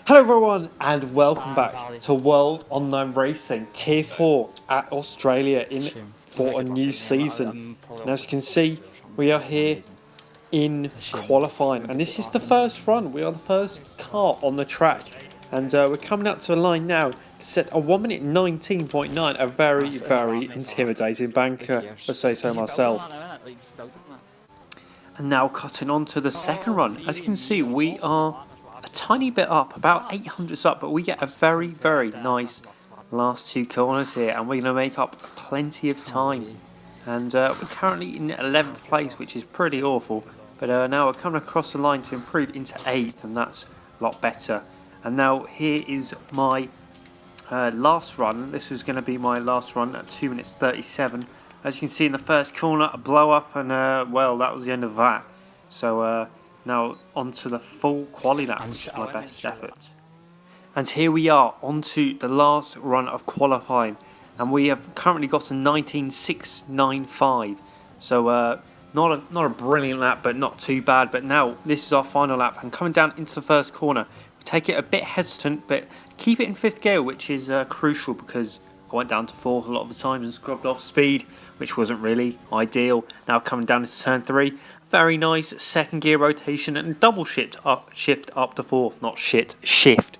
Hello everyone and welcome back to World Online Racing Tier 4 at Australia for a new season. And as you can see, we are here in qualifying, and this is the first run. We are the first car on the track, and we're coming up to a line now to set a 1 minute 19.9, a very intimidating banker, if I say so myself. And now cutting on to the second run. As you can see, we are a tiny bit up, about 800s up, but we get a very nice last two corners here, and we're going to make up plenty of time. And we're currently in 11th place, which is pretty awful, but now we're coming across the line to improve into 8th, and that's a lot better. And now here is my last run. This is going to be my last run at 2 minutes 37. As you can see in the first corner, a blow up, and well, that was the end of that. So now onto the full quali lap, which is my best effort. And here we are onto the last run of qualifying, and we have currently got a 19.695. So not a brilliant lap, but not too bad. But now this is our final lap, and coming down into the first corner, we take it a bit hesitant, but keep it in 5th gear, which is crucial because I went down to 4th a lot of the times and scrubbed off speed, which wasn't really ideal. Now coming down into turn 3, very nice 2nd gear rotation and double shift up to 4th, not shit, shift.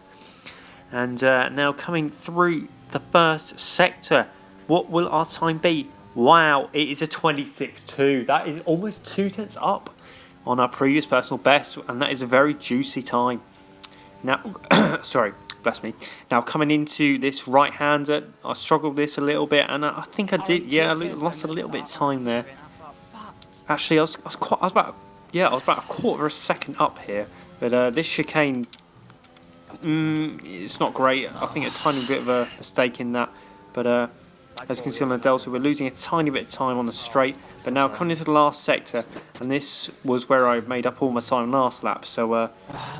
And now coming through the first sector, what will our time be? Wow, it is a 26.2. That is almost 2/10 up on our previous personal best, and that is a very juicy time. Now, sorry. Bless me. Now coming into this right-hander, I struggled this a little bit, and I think I did. Yeah, I lost a little bit of time there. Actually, I was about a quarter of a second up here, but this chicane, it's not great. I think a tiny bit of a mistake in that, but as you can see on the delta, we're losing a tiny bit of time on the straight. But now coming into the last sector, and this was where I made up all my time last lap, so I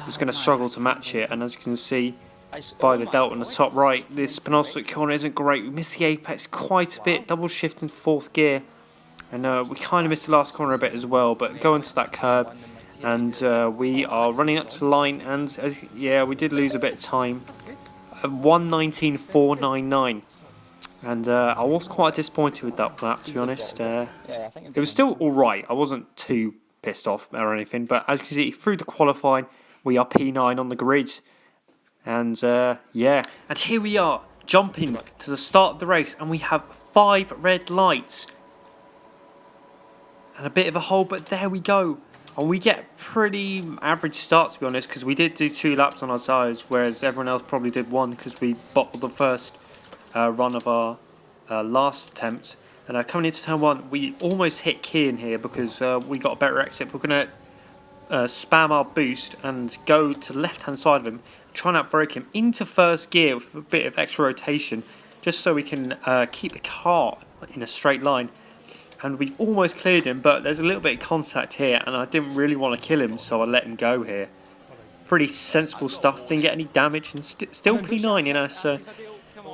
was going to struggle to match it. And as you can see by the delta on the top right, this penultimate corner isn't great. We missed the apex quite a bit, double shift in 4th gear, and we kind of missed the last corner a bit as well, but go into that curb, and we are running up to the line, and we did lose a bit of time, 1:19.499, and I was quite disappointed with that lap, to be honest. It was still alright, I wasn't too pissed off or anything, but as you can see, through the qualifying, we are P9 on the grid. And and here we are, jumping to the start of the race, and we have 5 red lights and a bit of a hole, but there we go. And we get pretty average start, to be honest, because we did do 2 laps on our tyres, whereas everyone else probably did 1 because we bottled the first run of our last attempt. And coming into turn 1, we almost hit Kian here because we got a better exit. We're going to spam our boost and go to the left-hand side of him, try and outbrake him into 1st gear with a bit of extra rotation, just so we can keep the car in a straight line. And we've almost cleared him, but there's a little bit of contact here, and I didn't really want to kill him, so I let him go here. Pretty sensible stuff, didn't get any damage, and still P9, you know, so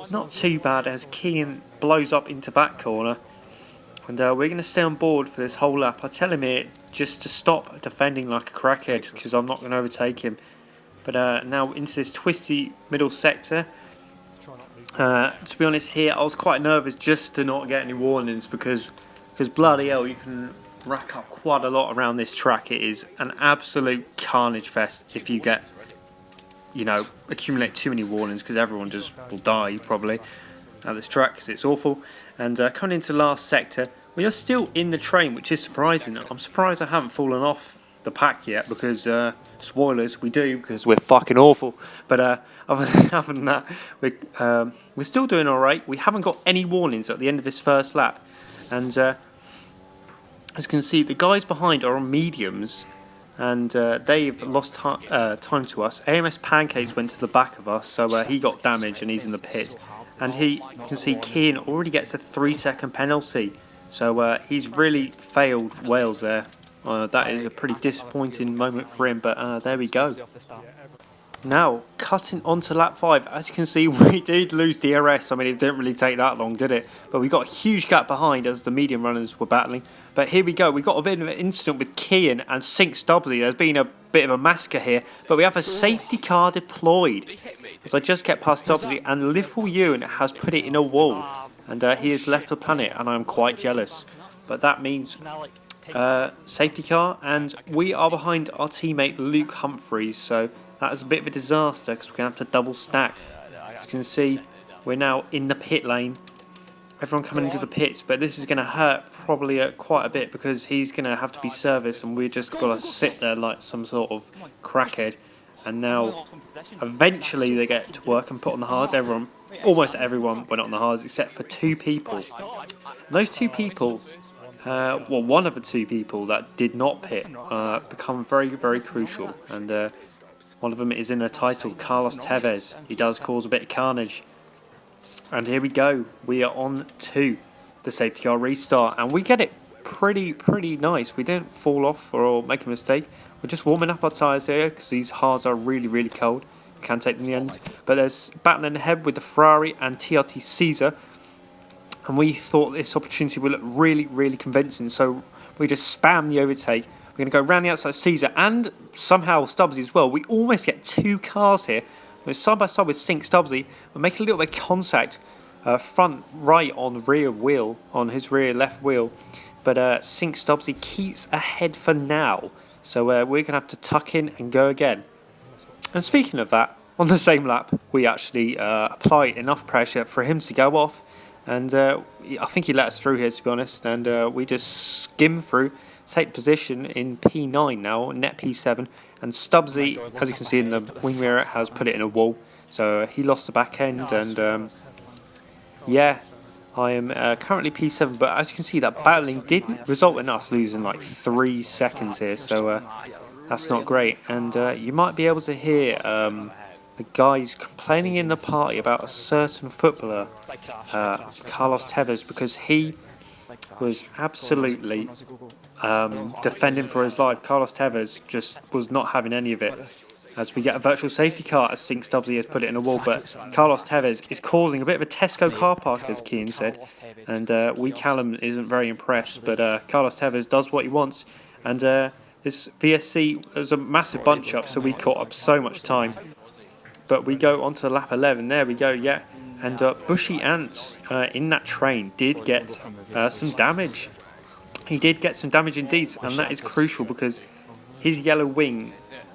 not too bad as Kian blows up into that corner. And we're going to stay on board for this whole lap. I tell him here just to stop defending like a crackhead, because I'm not going to overtake him. But now into this twisty middle sector. To be honest here, I was quite nervous just to not get any warnings because bloody hell, you can rack up quite a lot around this track. It is an absolute carnage fest if you get, accumulate too many warnings, because everyone just will die probably at this track because it's awful. And coming into the last sector, we are still in the train, which is surprising. I'm surprised I haven't fallen off the pack yet because... spoilers, we do, because we're fucking awful. But other than that, we're still doing alright. We haven't got any warnings at the end of this first lap. And as you can see, the guys behind are on mediums, and they've lost time to us. AMS Pancakes went to the back of us, so he got damaged and he's in the pit. And you can see Kian already gets a 3-second penalty. So he's really failed Wales there. That is a pretty disappointing moment for him, but there we go. Now, cutting onto lap 5, as you can see, we did lose DRS. I mean, it didn't really take that long, did it? But we got a huge gap behind as the medium runners were battling. But here we go. We got a bit of an incident with Kian and Sync Stubbsy. There's been a bit of a massacre here, but we have a safety car deployed. As I just get past Stubbsy, and Liverpool Ewan has put it in a wall, and he has left the planet, and I'm quite jealous. But that means safety car, and we are behind our teammate Luke Humphreys, so that is a bit of a disaster because we're going to have to double stack. As you can see, we're now in the pit lane. Everyone coming into the pits, but this is going to hurt probably quite a bit because he's going to have to be serviced, and we're just going to sit there like some sort of crackhead. And now, eventually, they get to work and put on the hards. Almost everyone went on the hards except for 2 people. And those 2 people, well, one of the 2 people that did not pit, become very, very crucial. And one of them is in the title, Carlos Tevez. He does cause a bit of carnage. And here we go. We are on to the safety car restart, and we get it pretty nice. We didn't fall off or make a mistake. We're just warming up our tyres here because these hards are really cold. We can take them in the end. But there's battling ahead with the Ferrari and TRT Caesar, and we thought this opportunity would look really convincing. So we just spam the overtake. We're going to go around the outside Caesar and somehow Stubbsy as well. We almost get 2 cars here. We're side by side with Sink Stubbsy. We're making a little bit of contact, front right on rear wheel, on his rear left wheel. But Sink Stubbsy keeps ahead for now. So we're going to have to tuck in and go again. And speaking of that, on the same lap, we actually apply enough pressure for him to go off. And I think he let us through here, to be honest. And we just skim through, take position in P9 now, net P7. And Stubbsy, as you can see in the wing mirror, has put it in a wall. So he lost the back end. And yeah, I am currently P7. But as you can see, that battling didn't result in us losing like 3 seconds here. So that's not great. And you might be able to hear the guys complaining in the party about a certain footballer, Carlos Tevez, because he was absolutely defending for his life. Carlos Tevez just was not having any of it. As we get a virtual safety car, as Sink Stubbsy has put it in a wall, but Carlos Tevez is causing a bit of a Tesco car park, as Keane said, and Wee Callum isn't very impressed, but Carlos Tevez does what he wants, and this VSC was a massive bunch up, so we caught up so much time. But we go on to lap 11, there we go, yeah, and Bushy Ants in that train did get some damage. He did get some damage indeed, and that is crucial because his yellow wing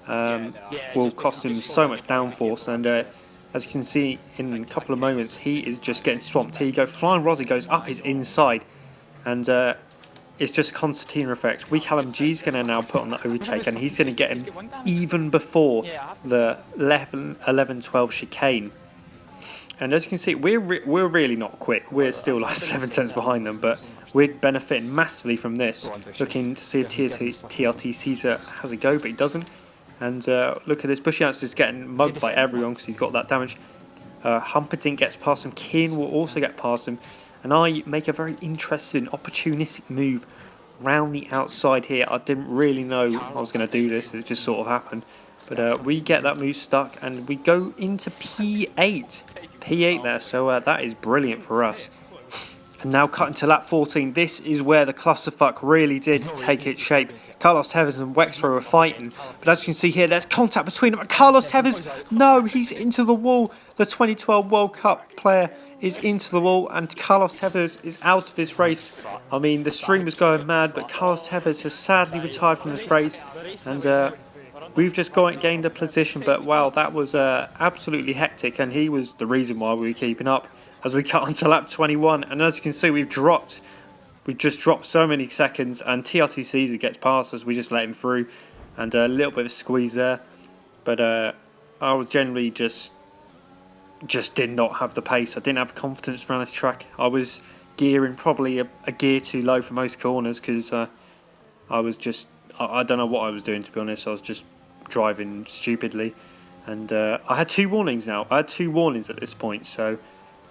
will cost him so much downforce, and as you can see in a couple of moments, he is just getting swamped. Here you go, Flying Rozzy goes up his inside, and it's just a concertina effect. Wee Callum G's going to now put on the overtake, and he's going to get him even before the 11-12 chicane. And as you can see, we're really not quick. We're still like 7 tenths behind them, but we're benefiting massively from this. Looking to see if TRT Caesar has a go, but he doesn't. And look at this, Bushy Ants just getting mugged by everyone because he's got that damage. Humperdinck gets past him, Keane will also get past him. And I make a very interesting, opportunistic move round the outside here. I didn't really know I was going to do this, it just sort of happened. But we get that move stuck and we go into P8. P8 there, so that is brilliant for us. And now cutting to lap 14, this is where the clusterfuck really did take its shape. Carlos Tevez and Wexford were fighting, but as you can see here, there's contact between them. Carlos Tevez, no, he's into the wall. The 2012 World Cup player is into the wall, and Carlos Tevez is out of this race. I mean, the stream was going mad, but Carlos Tevez has sadly retired from this race, and we've just gained a position. But wow, that was absolutely hectic, and he was the reason why we were keeping up. As we cut onto lap 21, and as you can see, we've just dropped so many seconds, and TRT Caesar gets past us. We just let him through, and a little bit of a squeeze there. But I was generally just did not have the pace. I didn't have confidence around this track. I was gearing probably a gear too low for most corners because I was just I don't know what I was doing, to be honest. I was just driving stupidly, and I had 2 warnings now. I had 2 warnings at this point, so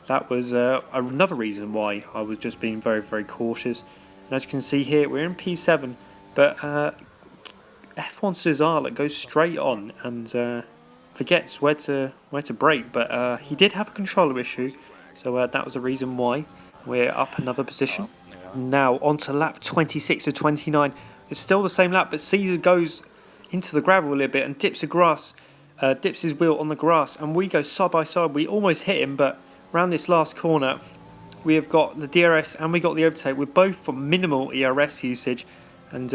that was another reason why I was just being very cautious. And as you can see here, we're in P7, but F1 Cesar goes straight on and forgets where to brake. But he did have a controller issue, so that was the reason why we're up another position. Now on to lap 26 of 29. It's still the same lap, but Caesar goes into the gravel a little bit and dips his wheel on the grass, and we go side by side. We almost hit him, but around this last corner, we have got the DRS and we got the overtake. We're both for minimal ERS usage, and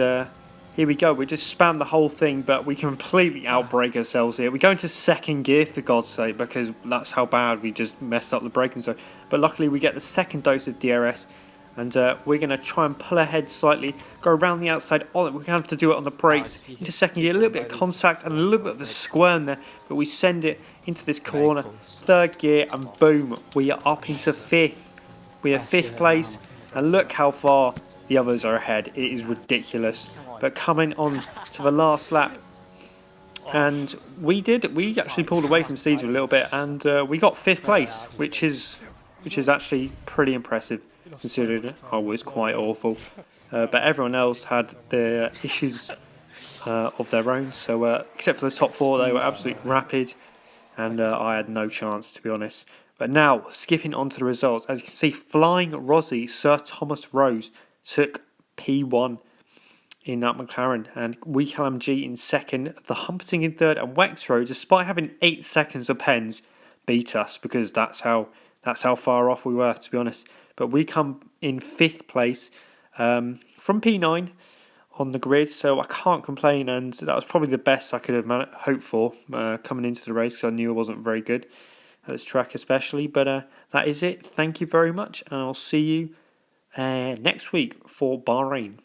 here we go. We just spam the whole thing, but we completely outbrake ourselves here. We go into second gear, for God's sake, because that's how bad we just messed up the braking zone. But luckily we get the second dose of DRS, and we're going to try and pull ahead slightly, go around the outside. We're going to have to do it on the brakes. Into second gear, a little bit of contact and a little bit of the squirm there, but we send it into this corner. Third gear, and boom, we are up into fifth. We are fifth place, and look how far the others are ahead. It is ridiculous. But coming on to the last lap, and we actually pulled away from Caesar a little bit, and we got fifth place, which is actually pretty impressive considering I was quite awful. But everyone else had their issues of their own. So except for the top four, they were absolutely rapid, and I had no chance, to be honest. But now, skipping on to the results, as you can see, Flying Rozzy, Sir Thomas Rose, took P1 in that McLaren, and Weeklam G in second, the Humperting in third, and Wexro, despite having 8 seconds of pens, beat us, because that's how far off we were, to be honest. But we come in fifth place from P9 on the grid, so I can't complain, and that was probably the best I could have hoped for coming into the race, because I knew I wasn't very good at this track especially. But that is it. Thank you very much, and I'll see you next week for Bahrain.